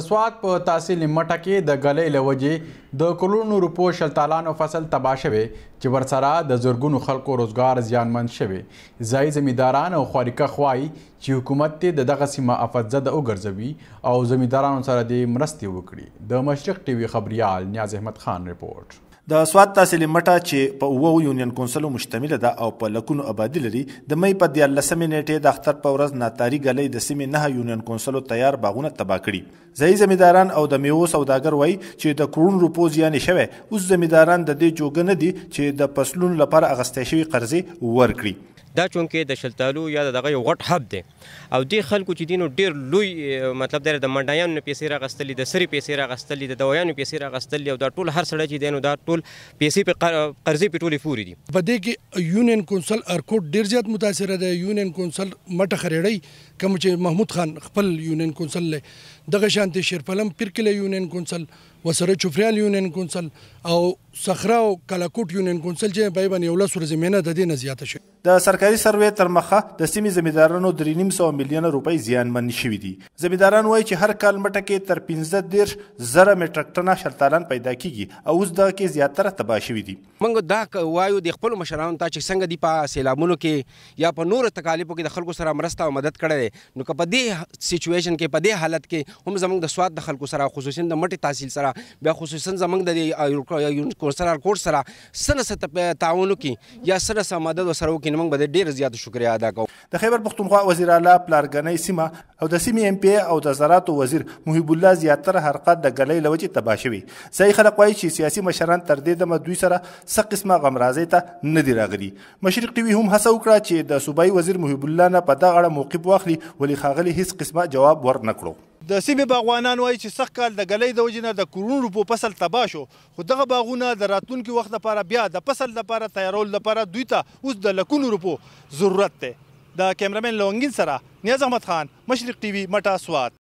سوات په تحصیل مټه کې د ګلۍ له وجې د کلونو روپو شلتالانو فصل تباه شوی چې ورسره د زرګونو خلکو روزګار زیانمن شوی. ځایي زمینداران او خواریکخ وایي چې حکومت دې د دغه سیمه افت زده وګرځوي او زمیندارانو سره دې مرستې وکړي. د مشرق ټي وي خبریال نیاز احمد خان رپورټ. د سوات تحصیل مټه چې په 9 یونین کونسلو مشتمله ده او په لکونو آبادي لري د مې په 14 نیټې د اختر په ورځ ناتاري ګلۍ د سیمې 9 یونین کونسلو تیار باغونه تباه کړي. ځایي زمینداران او د میوو سوداګر وایي چې د کروڑ روپو زیان شوی. اوس زمینداران د دې جوګه نه دي چې د فصلونو لپاره اخیستل شوي قرضې ورکړي. دا چونکې د شلتالو یا دغه یو غټ حب دی او دې خلکو چې دینو ډیر لوی مطلب دی د منډیانو نه پیسې راغستلې د سرې پیسې راغستلې د دوايانو پیسې راغستلې او دا ټول هر سړی چې دی نو دا ټول پیسې په قرضې په ټولې پورې دي. په دې کې یونین کونسل ارکوټ ډیر زیات متاثره ده. یونین کونسل مټه خریړی کوم چې محمود خان خپل یونین کونسل له دغه شانتي شیرپلم پیرکله یونین کونسل وسره چوفریال یونین کونسل او صخره او کلاکوټ یونین کونسل چې په باندې یو لس ورځې مینه د دې نه زیاته شي. د سرکاري سروې تر مخه د سیمې زمیندارانو 3.5 میلیونه روپۍ زیانمن شوي دي. زمینداران وایي چې هر کال مټه کې تر 15,000 میټرک ټنه شلتالان پیدا کیږي او اوس دغه کې زیاتره تباه شوي دي. موږ دا وایو د خپلو مشرانو ته چې څنګه دي په سیلابونو کې یا په نورو تکالیفو کې د خلکو سره مرسته او مدد کړی دی نو که په دې سچویشن کې په دې حالت کې هم زموږ د سوات د خلکو سره خصوصا د مټې تحصیل سره بیا خصوصا زموږ د کونسل ارکوټ سره څه تعاون وکړي یا څه مدد ورسره وکړي نو موږ به ډېر زیات شکریا ادا کوو. د خیبر پښتونخوا وزیر اعلی پلارګنۍ سیمه او د سیمې MP او د زراعتو وزیر محیب الله زیاتره حرکات د ګلۍ له وجې تباه شوي. ځایي خلک وایي چې سیاسي مشران تر دې دمه دوی سره څه قسمه غمرازۍ ته نه دي راغلي. مشرق ټي وي هم هڅه وکړه چې د صوبایي وزیر محیب الله نه په دغه اړه موقف واخلي ولې ښاغلي هیڅ قسمه جواب ورنه کړو. د سیمې باغوانان وایي چې سږ کال د ګلۍ د وجې نه د کروڑ روپو فصل تباه شو خو دغه باغونه د راتلونکي وخت لپاره بیا د فصل لپاره تیارولو لپاره دوی ته اوس د لکونو روپو ضرورت دی. د کیمرامین لونګین سره نیاز احمد خان، مشرق ټي وي، مټه سوات.